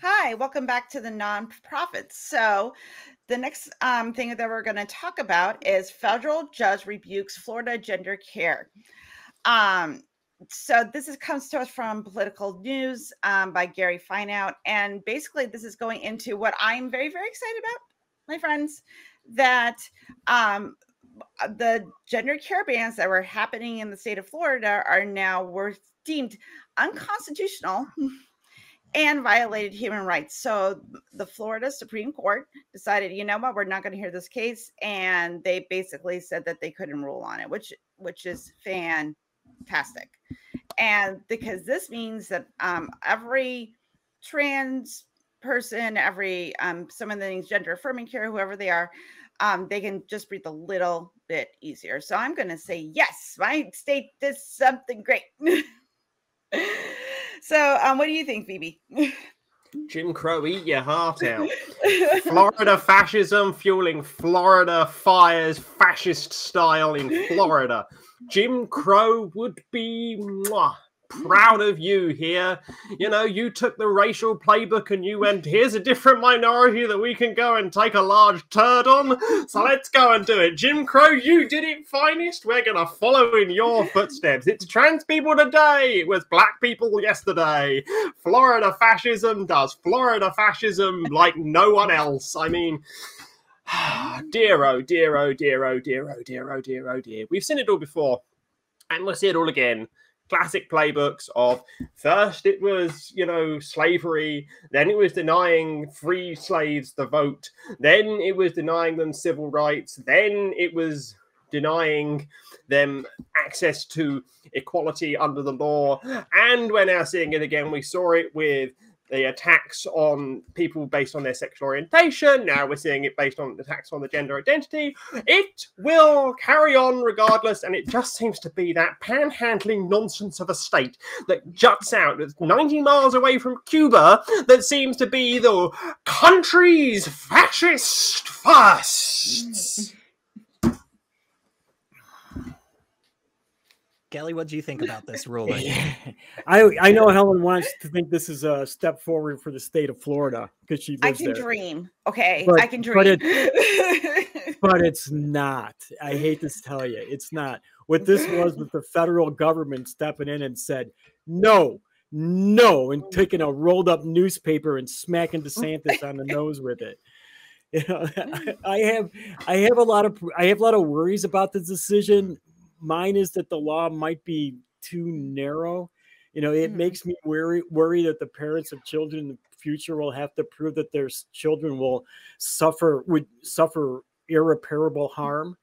Hi, welcome back to the nonprofits. So the next thing that we're going to talk about is federal judge rebukes Florida gender care. So this comes to us from Political News by Gary Fineout. And basically this is going into what I'm very, very excited about, my friends, that the gender care bans that were happening in the state of Florida were deemed unconstitutional and violated human rights. So the Florida Supreme Court decided, you know what, we're not going to hear this case. And they basically said that they couldn't rule on it, which is fantastic. And because this means that every trans person, every someone that needs gender affirming care, whoever they are, they can just breathe a little bit easier. So I'm going to say, yes, my state did something great. So what do you think, Phoebe? Jim Crow, eat your heart out. Florida fascism fueling Florida fires, fascist style in Florida. Jim Crow would be proud of you here. You know, you took the racial playbook and you went, here's a different minority that we can go and take a large turd on. So let's go and do it. Jim Crow, you did it finest. We're going to follow in your footsteps. It's trans people today. It was black people yesterday. Florida fascism does Florida fascism like no one else. I mean, dear, oh, dear, oh, dear, oh, dear, oh, dear, oh, dear, oh, dear. We've seen it all before, and we'll see it all again. Classic playbooks of first it was, you know, slavery, then it was denying free slaves the vote, then it was denying them civil rights, then it was denying them access to equality under the law, and we're now seeing it again. We saw it with the attacks on people based on their sexual orientation. Now we're seeing it based on attacks on the gender identity. It will carry on regardless, and it just seems to be that panhandling nonsense of a state that juts out, that's 90 miles away from Cuba, that seems to be the country's fascist first. Kelley, what do you think about this ruling? I know Helen wants to think this is a step forward for the state of Florida because she lives there. I can dream. Okay, but, I can dream. But it's not. I hate to tell you, it's not. What this was the federal government stepping in and said, no, and taking a rolled up newspaper and smacking DeSantis on the nose with it. You know, I have a lot of worries about this decision. Mine is that the law might be too narrow. You know, it makes me worry that the parents of children in the future will have to prove that their children would suffer irreparable harm,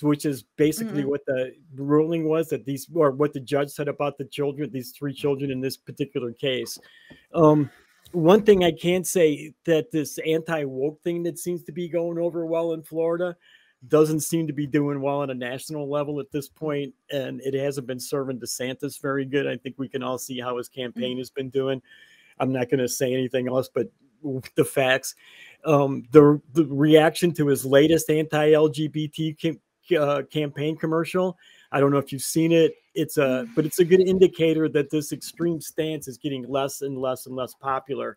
which is basically what the ruling was, that what the judge said about the children, these 3 children in this particular case. One thing I can say, that this anti-woke thing that seems to be going over well in Florida doesn't seem to be doing well on a national level at this point, and it hasn't been serving DeSantis very good. I think we can all see how his campaign has been doing. I'm not going to say anything else but the facts. The reaction to his latest anti-LGBT campaign commercial, I don't know if you've seen it. But it's a good indicator that this extreme stance is getting less and less and less popular.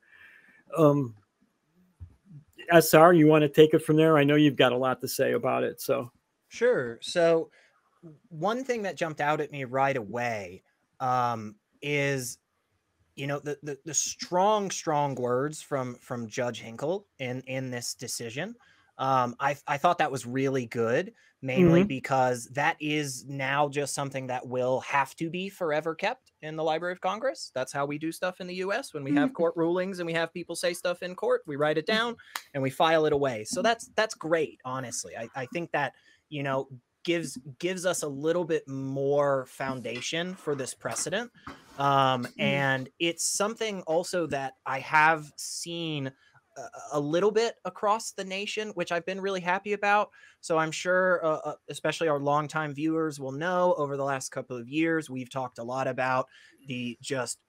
SR, you want to take it from there? I know you've got a lot to say about it. So sure. So one thing that jumped out at me right away is, you know, the strong words from Judge Hinkle in this decision. I thought that was really good, mainly because that is now just something that will have to be forever kept in the Library of Congress. That's how we do stuff in the US. When we have court rulings and we have people say stuff in court, we write it down and we file it away. So that's great. Honestly, I think that, you know, gives us a little bit more foundation for this precedent. And it's something also that I have seen a little bit across the nation, which I've been really happy about. So I'm sure, especially our longtime viewers will know, over the last couple of years, we've talked a lot about the just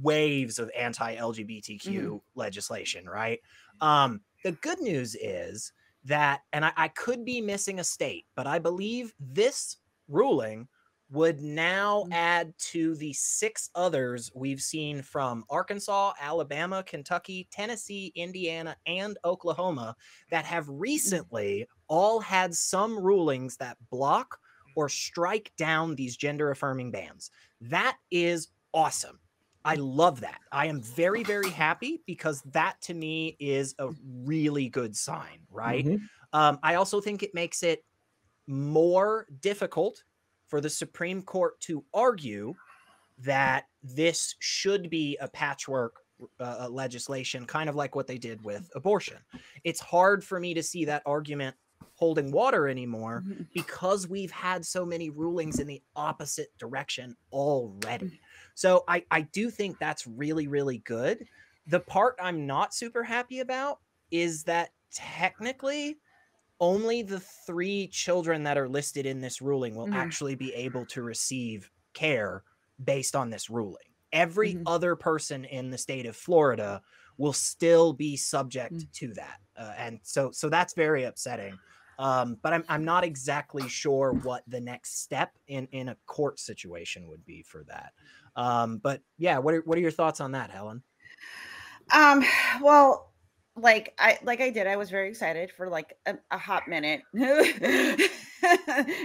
waves of anti-LGBTQ legislation, right? The good news is that, and I could be missing a state, but I believe this ruling would now add to the 6 others we've seen from Arkansas, Alabama, Kentucky, Tennessee, Indiana, and Oklahoma that have recently all had some rulings that block or strike down these gender-affirming bans. That is awesome. I love that. I am very, very happy because that to me is a really good sign, right? I also think it makes it more difficult for the Supreme Court to argue that this should be a patchwork legislation, kind of like what they did with abortion. It's hard for me to see that argument holding water anymore because we've had so many rulings in the opposite direction already. So I do think that's really, really good. The part I'm not super happy about is that technically only the 3 children that are listed in this ruling will actually be able to receive care based on this ruling. Every other person in the state of Florida will still be subject to that. And so that's very upsetting. But I'm not exactly sure what the next step in a court situation would be for that. But yeah, what are your thoughts on that, Helen? Well, like I did, I was very excited for like a hot minute. And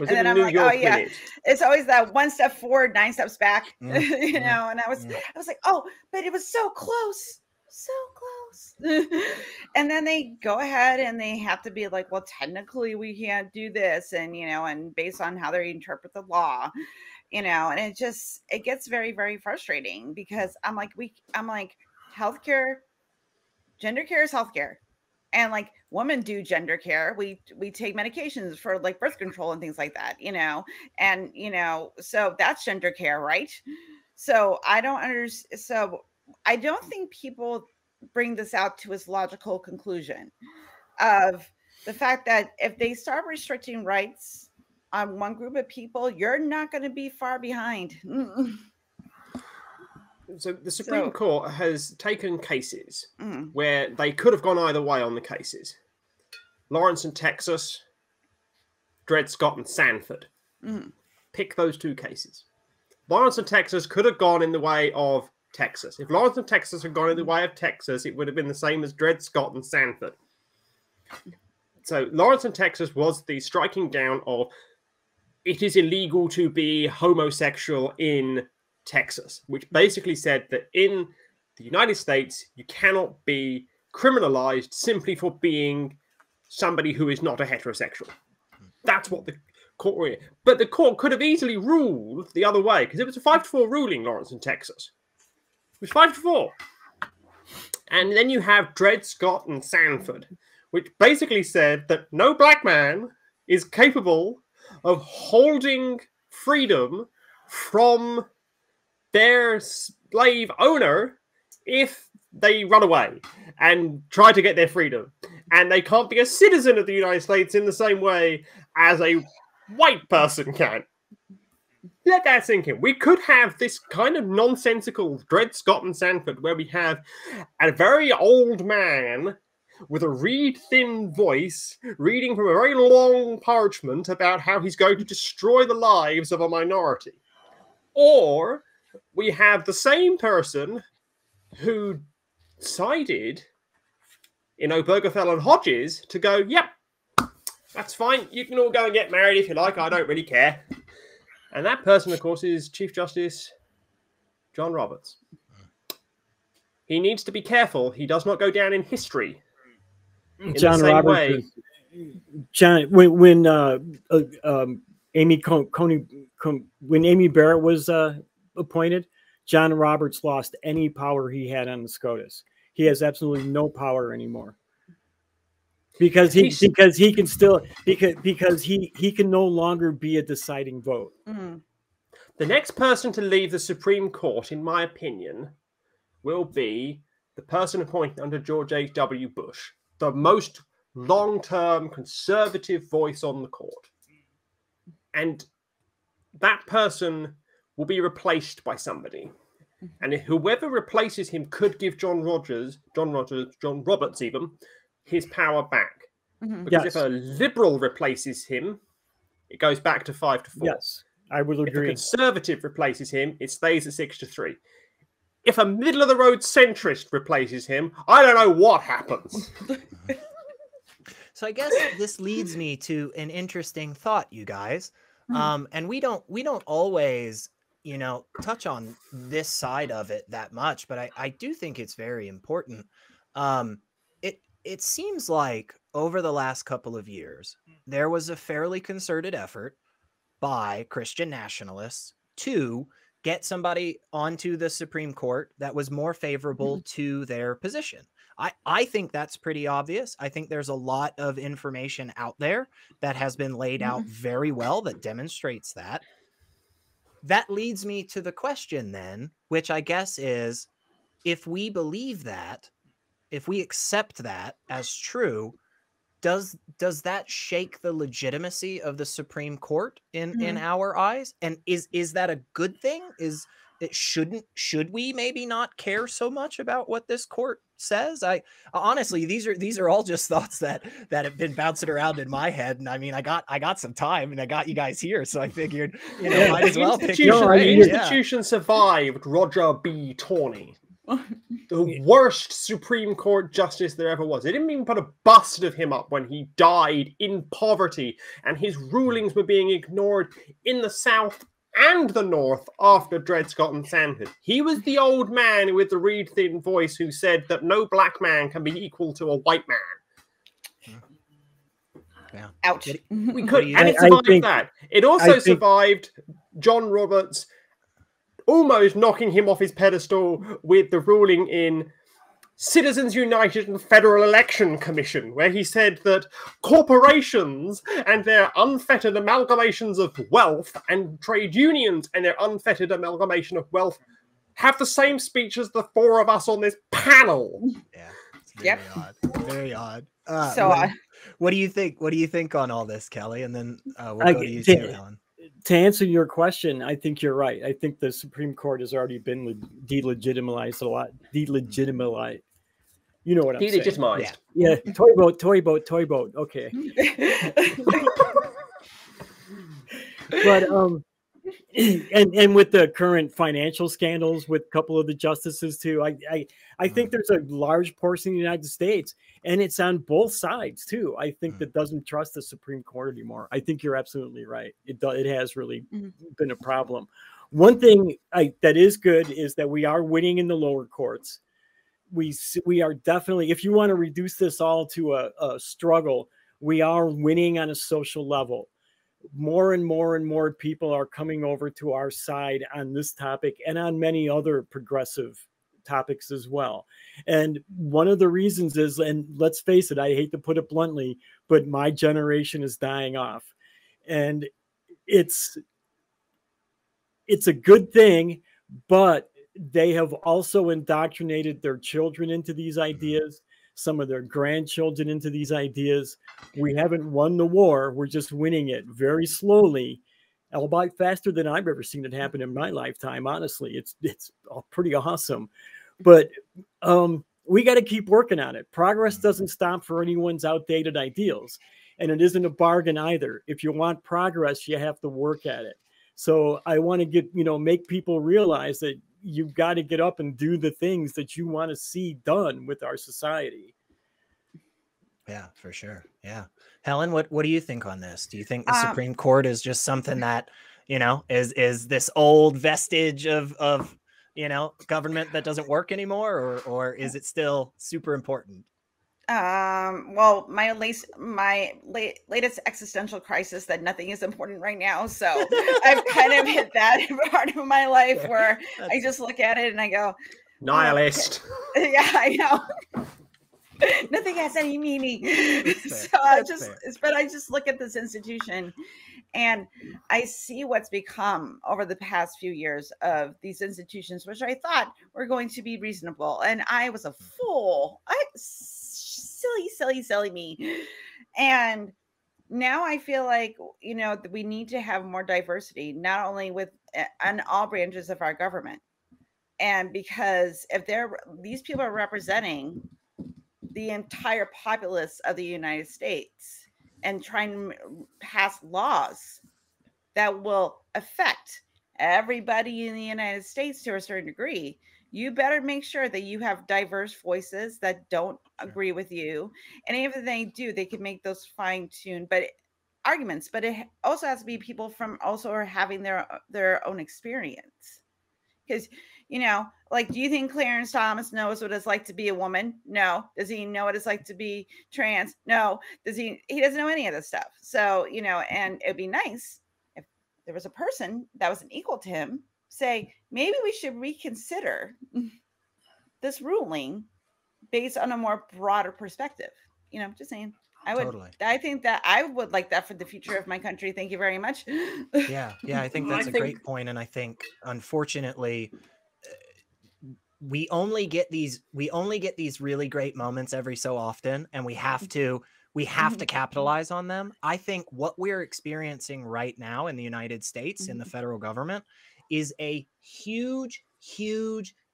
then I'm like, oh yeah, it's always that 1 step forward, 9 steps back, you know. And I was like, oh, but it was so close. And then they go ahead and they have to be like, well, technically we can't do this, and you know, and based on how they interpret the law, you know, and it gets very, very frustrating because I'm like healthcare, gender care is healthcare, and like women do gender care. We take medications for like birth control and things like that, you know, and you know, so that's gender care, right? So I don't understand. So I don't think people bring this out to its logical conclusion of the fact that if they start restricting rights on one group of people, you're not going to be far behind. So the Supreme Court has taken cases where they could have gone either way on the cases. Lawrence and Texas, Dred Scott and Sanford. Pick those 2 cases. Lawrence and Texas could have gone in the way of Texas. If Lawrence and Texas had gone in the way of Texas, it would have been the same as Dred Scott and Sanford. So Lawrence and Texas was the striking down of it is illegal to be homosexual in Texas, which basically said that in the United States, you cannot be criminalized simply for being somebody who is not a heterosexual. That's what the court... But the court could have easily ruled the other way, because it was a 5-4 ruling, Lawrence and Texas. It was 5-4. And then you have Dred Scott and Sanford, which basically said that no black man is capable of holding freedom from their slave owner if they run away and try to get their freedom. And they can't be a citizen of the United States in the same way as a white person can. Let that sink in. We could have this kind of nonsensical Dred Scott and Sanford where we have a very old man with a reed-thin voice reading from a very long parchment about how he's going to destroy the lives of a minority. Or we have the same person who sided in Obergefell and Hodges to go, yep, that's fine. You can all go and get married if you like. I don't really care. And that person, of course, is Chief Justice John Roberts. He needs to be careful. He does not go down in history in John the same Roberts way. John, when Amy Barrett was appointed, John Roberts lost any power he had on the SCOTUS. He has absolutely no power anymore. Because he can no longer be a deciding vote. The next person to leave the Supreme Court, in my opinion, will be the person appointed under George H.W. Bush, the most long-term conservative voice on the court. And that person will be replaced by somebody. And whoever replaces him could give John Roberts even, his power back. Because if a liberal replaces him, it goes back to 5-4. Yes. I will If a agree. conservative replaces him, it stays at 6-3. If a middle-of-the-road centrist replaces him, I don't know what happens. So I guess this leads me to an interesting thought, you guys. And we don't always, you know, touch on this side of it that much, but I do think it's very important. It seems like over the last couple of years, there was a fairly concerted effort by Christian nationalists to get somebody onto the Supreme Court that was more favorable to their position. I think that's pretty obvious. I think there's a lot of information out there that has been laid out very well that demonstrates that. That leads me to the question then, which I guess is, if we believe that, if we accept that as true, does that shake the legitimacy of the Supreme Court in our eyes? And is that a good thing? Should we maybe not care so much about what this court says? I honestly, these are all just thoughts that have been bouncing around in my head. And I mean, I got some time and I got you guys here, so I figured, you know, might as well pick your brain. The institution survived Roger B. Taney, the worst Supreme Court justice there ever was. They didn't even put a bust of him up when he died in poverty, and his rulings were being ignored in the South and the North after Dred Scott and Sandford. He was the old man with the reed-thin voice who said that no black man can be equal to a white man. Yeah. Ouch. We could, and it survived that. It also survived John Roberts almost knocking him off his pedestal with the ruling in Citizens United and Federal Election Commission, where he said that corporations and their unfettered amalgamations of wealth and trade unions and their unfettered amalgamation of wealth have the same speech as the four of us on this panel. Yeah. It's very odd. Very odd. What do you think? What do you think on all this, Kelley? And then we'll go to you too, Helen. To answer your question, I think you're right. I think the Supreme Court has already been delegitimized a lot. Delegitimized. You know what I'm saying? Delegitimized. Yeah. Toy boat. Okay. But and with the current financial scandals with a couple of the justices too, I think there's a large portion of the United States, and it's on both sides too, I think, that doesn't trust the Supreme Court anymore. I think you're absolutely right. It has really been a problem. One thing that is good is that we are winning in the lower courts. We are definitely, if you want to reduce this all to a struggle, we are winning on a social level. More and more and more people are coming over to our side on this topic and on many other progressive topics as well. And one of the reasons is, and let's face it, I hate to put it bluntly, but my generation is dying off. And it's a good thing, but they have also indoctrinated their children into these ideas, some of their grandchildren into these ideas. We haven't won the war. We're just winning it very slowly, albeit faster than I've ever seen it happen in my lifetime. Honestly, it's pretty awesome. But we got to keep working on it. Progress doesn't stop for anyone's outdated ideals. And it isn't a bargain either. If you want progress, you have to work at it. So I want to make people realize that you've got to get up and do the things that you want to see done with our society. Yeah, for sure. Yeah. Helen, what do you think on this? Do you think the Supreme Court is just something that, is this old vestige of government that doesn't work anymore, or is it still super important? Well, my latest existential crisis that nothing is important right now. So I've kind of hit that part of my life where I just look at it and I go, nihilist. Yeah, I know. Nothing has any meaning. So I just look at this institution and I see what's become over the past few years of these institutions, which I thought were going to be reasonable. And I was a fool. Silly me. And now I feel like, we need to have more diversity, not only on all branches of our government. And because if these people are representing the entire populace of the United States and trying to pass laws that will affect everybody in the United States to a certain degree, you better make sure that you have diverse voices that don't agree with you. And even if they do, they can make those fine-tuned arguments, but it also has to be people from also are having their own experience. Because, you know, like, do you think Clarence Thomas knows what it's like to be a woman? No. Does he know what it's like to be trans? No. He doesn't know any of this stuff. So, you know, and it'd be nice if there was a person that was an equal to him, say, maybe we should reconsider this ruling based on a more broader perspective. You know, just saying. I think that I would like that for the future of my country. Thank you very much. Yeah, I think that's a great point. And I think, unfortunately, we only get these really great moments every so often, and we have to capitalize on them. I think what we're experiencing right now in the United States, in the federal government, is a huge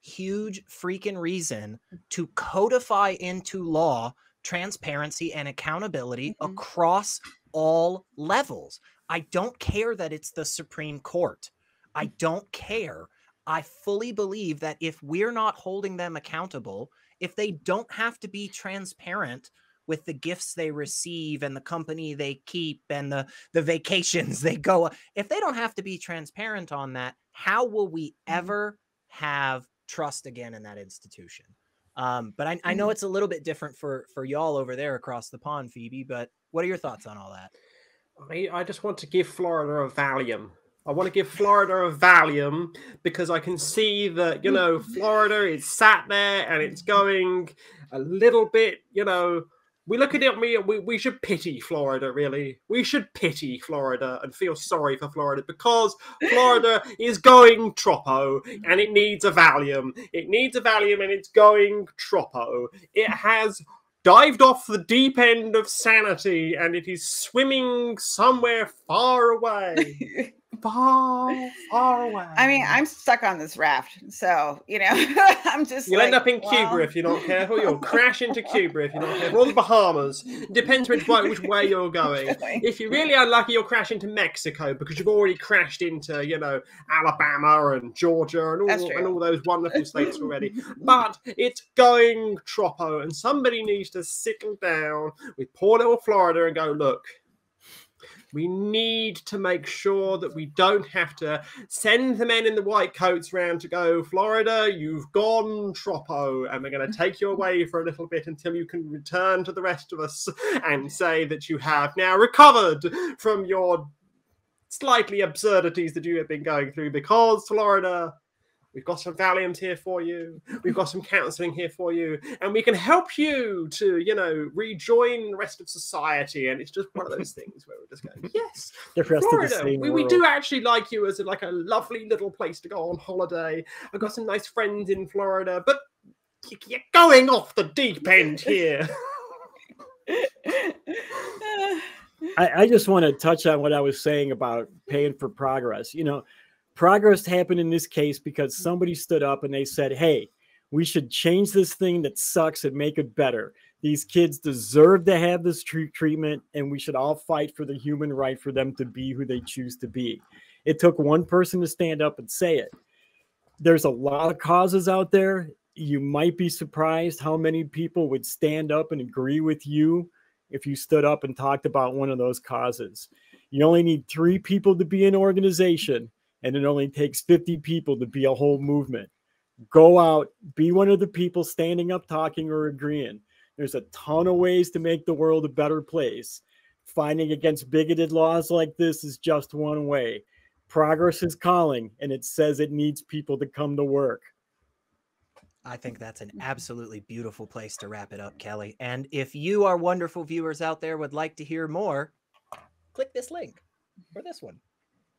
freaking reason to codify into law transparency and accountability across all levels. I don't care that it's the Supreme Court. I don't care. I fully believe that if we're not holding them accountable, if they don't have to be transparent with the gifts they receive and the company they keep and the vacations they go, if they don't have to be transparent on that, how will we ever have trust again in that institution? But I know it's a little bit different for y'all over there across the pond, Phoebe, but what are your thoughts on all that? I just want to give Florida a Valium. I want to give Florida a Valium because I can see that, you know, Florida is sat there and it's going a little bit, you know, we look at it, we should pity Florida, really. We should pity Florida and feel sorry for Florida because Florida is going troppo and it needs a Valium. It needs a Valium and it's going troppo. It has dived off the deep end of sanity and it is swimming somewhere far away. Far away. I mean, I'm stuck on this raft, so, you know, I'm just You'll end up in Cuba if you're not careful. You'll crash into Cuba if you're not careful. Or the Bahamas. Depends which way you're going. If you're really unlucky, you'll crash into Mexico because you've already crashed into, you know, Alabama and Georgia and all those wonderful states already. But it's going troppo, and somebody needs to settle down with poor little Florida and go, look, we need to make sure that we don't have to send the men in the white coats round to go, Florida, you've gone troppo, and we're going to take you away for a little bit until you can return to the rest of us and say that you have now recovered from your slightly absurdities that you have been going through because, Florida, we've got some Valiums here for you. We've got some counseling here for you. And we can help you to, you know, rejoin the rest of society. And it's just one of those things where we're just going, yes, Florida, we do actually like you as like a lovely little place to go on holiday. I've got some nice friends in Florida, but you're going off the deep end here. I just want to touch on what I was saying about paying for progress. You know, progress happened in this case because somebody stood up and they said, hey, we should change this thing that sucks and make it better. These kids deserve to have this treatment, and we should all fight for the human right for them to be who they choose to be. It took one person to stand up and say it. There's a lot of causes out there. You might be surprised how many people would stand up and agree with you if you stood up and talked about one of those causes. You only need 3 people to be an organization, and it only takes 50 people to be a whole movement. Go out, be one of the people standing up, talking, or agreeing. There's a ton of ways to make the world a better place. Fighting against bigoted laws like this is just one way. Progress is calling, and it says it needs people to come to work. I think that's an absolutely beautiful place to wrap it up, Kelley. And if you, our wonderful viewers out there, would like to hear more, click this link or this one.